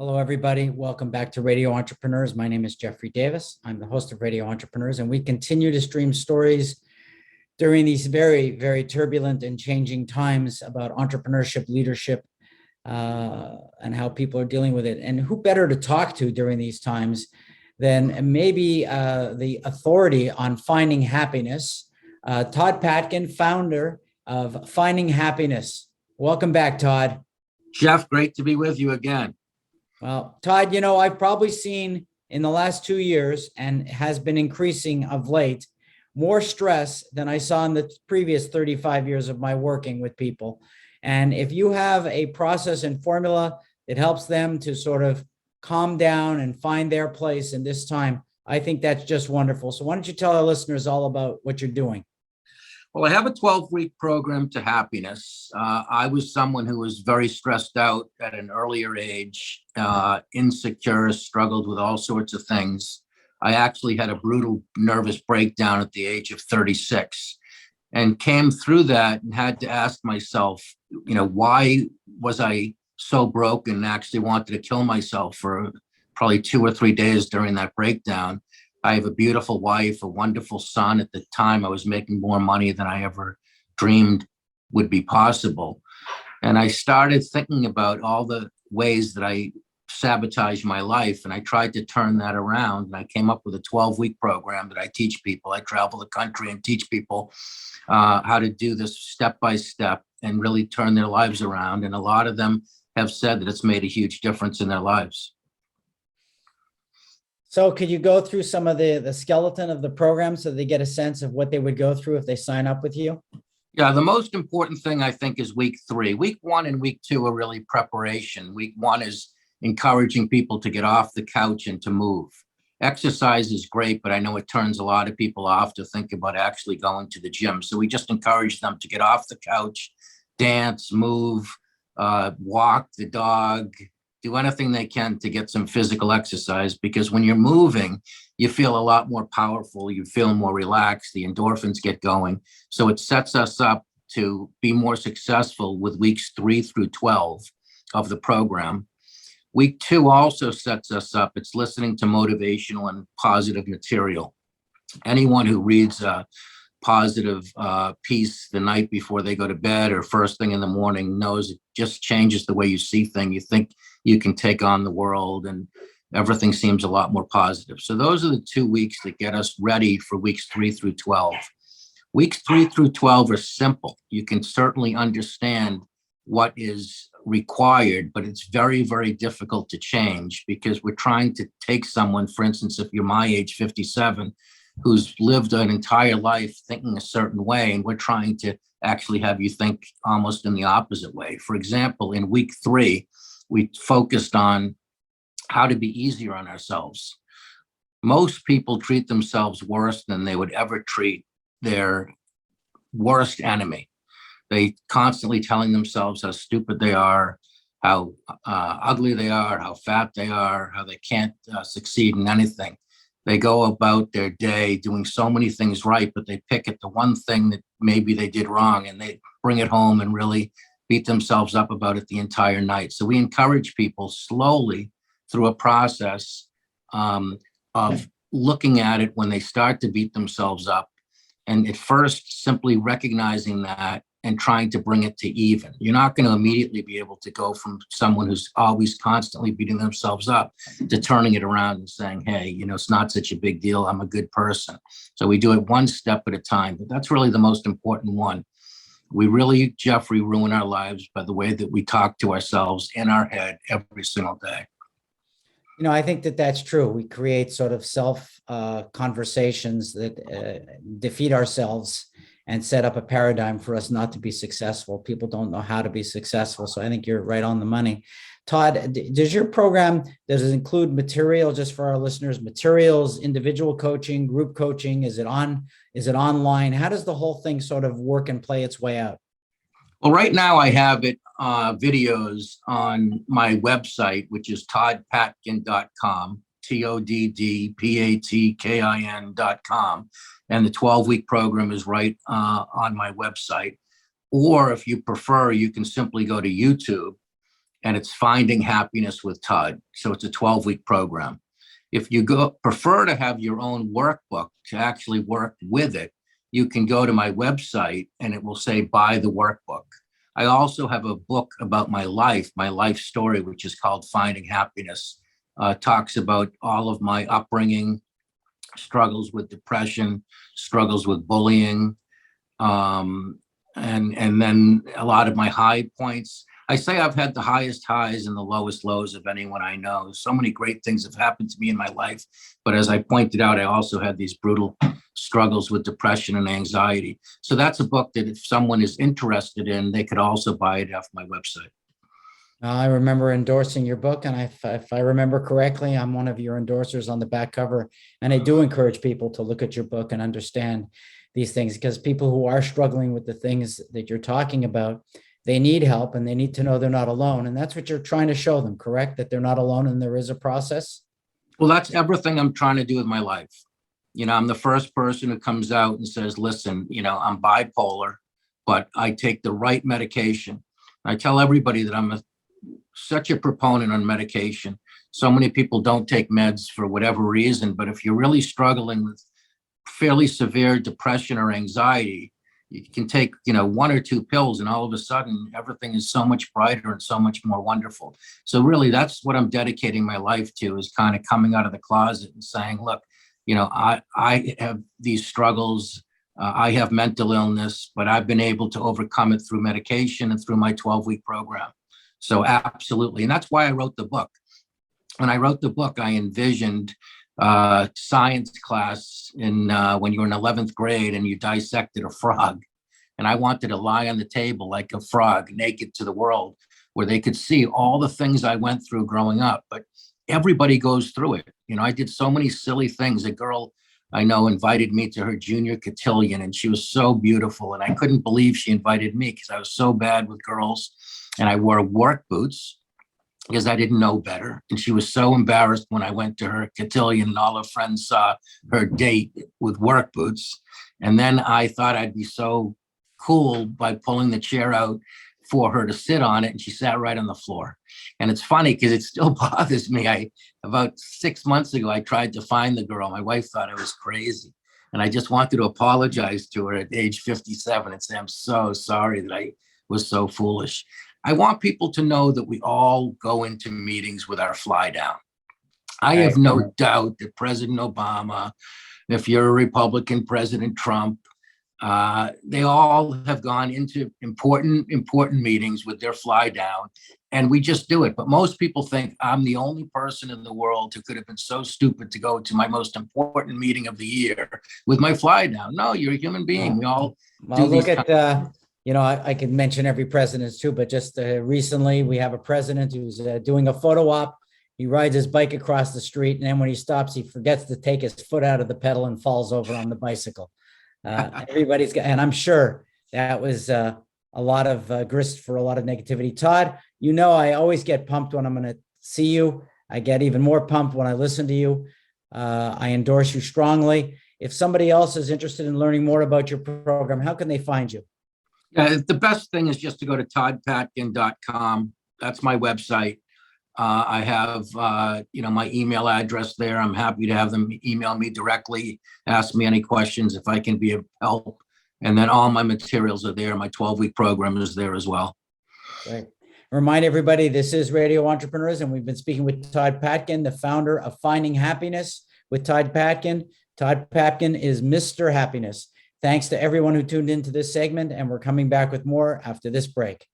Hello, everybody. Welcome back to Radio Entrepreneurs. My name is JDavis. I'm the host of Radio Entrepreneurs, and we continue to stream stories during these very, very turbulent and changing times about entrepreneurship, leadership, and how people are dealing with it. And who better to talk to during these times than maybe the authority on finding happiness, Todd Patkin, founder of Finding Happiness. Welcome back, Todd. Jeff, great to be with you again. Well, Todd, I've probably seen in the last 2 years, and has been increasing of late, more stress than I saw in the previous 35 years of my working with people. And if you have a process and formula that helps them to sort of calm down and find their place in this time, I think that's just wonderful. So why don't you tell our listeners all about what you're doing? Well, I have a 12-week program to happiness. I was someone who was very stressed out at an earlier age, insecure, struggled with all sorts of things. I actually had a brutal nervous breakdown at the age of 36 and came through that and had to ask myself, why was I so broken and actually wanted to kill myself for probably 2 or 3 days during that breakdown. I have a beautiful wife, a wonderful son. At the time, I was making more money than I ever dreamed would be possible. And I started thinking about all the ways that I sabotaged my life. And I tried to turn that around. And I came up with a 12-week program that I teach people. I travel the country and teach people how to do this step by step and really turn their lives around. And a lot of them have said that it's made a huge difference in their lives. So could you go through some of the skeleton of the program so they get a sense of what they would go through if they sign up with you? Yeah, the most important thing I think is week 3. Week 1 and week 2 are really preparation. Week 1 is encouraging people to get off the couch and to move. Exercise is great, but I know it turns a lot of people off to think about actually going to the gym. So we just encourage them to get off the couch, dance, move, walk the dog, do anything they can to get some physical exercise, because when you're moving, you feel a lot more powerful, you feel more relaxed, the endorphins get going. So it sets us up to be more successful with weeks 3 through 12 of the program. Week 2 also sets us up. It's listening to motivational and positive material. Anyone who reads a positive piece the night before they go to bed or first thing in the morning knows it just changes the way you see things. You think you can take on the world and everything seems a lot more positive. So those are the 2 weeks that get us ready for weeks 3 through 12. Weeks 3 through 12 are simple. You can certainly understand what is required, but it's very, very difficult to change because we're trying to take someone, for instance, if you're my age, 57, who's lived an entire life thinking a certain way, and we're trying to actually have you think almost in the opposite way. For example, in week 3, we focused on how to be easier on ourselves. Most people treat themselves worse than they would ever treat their worst enemy. They constantly telling themselves how stupid they are, how ugly they are, how fat they are, how they can't succeed in anything. They go about their day doing so many things right, but they pick at the one thing that maybe they did wrong and they bring it home and really beat themselves up about it the entire night. So we encourage people slowly through a process of looking at it when they start to beat themselves up. And at first, simply recognizing that and trying to bring it to even. You're not going to immediately be able to go from someone who's always constantly beating themselves up to turning it around and saying, hey, it's not such a big deal. I'm a good person. So we do it one step at a time, but that's really the most important one. We really, Jeffrey, ruin our lives by the way that we talk to ourselves in our head every single day. I think that that's true. We create sort of self conversations that defeat ourselves and set up a paradigm for us not to be successful. People don't know how to be successful. So I think you're right on the money. Todd, does your program, does it include material just for our listeners, materials, individual coaching, group coaching? Is it online? How does the whole thing sort of work and play its way out? Well, right now I have it videos on my website, which is toddpatkin.com, TODDPATKIN.com. And the 12-week program is right on my website. Or if you prefer, you can simply go to YouTube and it's Finding Happiness with Todd. So it's a 12-week program. If you prefer to have your own workbook to actually work with it, you can go to my website and it will say buy the workbook. I also have a book about my life story, which is called Finding Happiness. Talks about all of my upbringing, struggles with depression, struggles with bullying, and then a lot of my high points. I say I've had the highest highs and the lowest lows of anyone I know. So many great things have happened to me in my life. But as I pointed out, I also had these brutal struggles with depression and anxiety. So that's a book that if someone is interested in, they could also buy it off my website. I remember endorsing your book, and if I remember correctly, I'm one of your endorsers on the back cover. And I do encourage people to look at your book and understand these things, because people who are struggling with the things that you're talking about, they need help and they need to know they're not alone. And that's what you're trying to show them, correct? That they're not alone and there is a process. Well, that's everything I'm trying to do with my life. I'm the first person who comes out and says, listen, I'm bipolar, but I take the right medication. I tell everybody that I'm such a proponent on medication. So many people don't take meds for whatever reason, but if you're really struggling with fairly severe depression or anxiety, you can take, 1 or 2 pills and all of a sudden everything is so much brighter and so much more wonderful. So really that's what I'm dedicating my life to, is kind of coming out of the closet and saying, look, I have these struggles. I have mental illness, but I've been able to overcome it through medication and through my 12-week program. So absolutely. And that's why I wrote the book. When I wrote the book, I envisioned science class when you were in 11th grade and you dissected a frog. And I wanted to lie on the table like a frog, naked to the world, where they could see all the things I went through growing up. But everybody goes through it. I did so many silly things. A girl I know invited me to her junior cotillion, and she was so beautiful. And I couldn't believe she invited me because I was so bad with girls. And I wore work boots because I didn't know better. And she was so embarrassed when I went to her cotillion and all her friends saw her date with work boots. And then I thought I'd be so cool by pulling the chair out for her to sit on it. And she sat right on the floor. And it's funny because it still bothers me. About 6 months ago, I tried to find the girl. My wife thought I was crazy. And I just wanted to apologize to her at age 57 and say, I'm so sorry that I was so foolish. I want people to know that we all go into meetings with our fly down. I have no doubt that President Obama, if you're a Republican, President Trump, they all have gone into important meetings with their fly down, and we just do it. But most people think I'm the only person in the world who could have been so stupid to go to my most important meeting of the year with my fly down. No, you're a human being. We all do look these at, I could mention every president too, but just recently we have a president who's doing a photo op. He rides his bike across the street, and then when he stops, he forgets to take his foot out of the pedal and falls over on the bicycle. Everybody's got, and I'm sure that was a lot of grist for a lot of negativity. Todd, I always get pumped when I'm going to see you. I get even more pumped when I listen to you. I endorse you strongly. If somebody else is interested in learning more about your program, how can they find you? The best thing is just to go to toddpatkin.com. That's my website. I have, my email address there. I'm happy to have them email me directly, ask me any questions if I can be of help. And then all my materials are there. My 12-week program is there as well. Great. Remind everybody, this is Radio Entrepreneurs, and we've been speaking with Todd Patkin, the founder of Finding Happiness with Todd Patkin. Todd Patkin is Mr. Happiness. Thanks to everyone who tuned into this segment, and we're coming back with more after this break.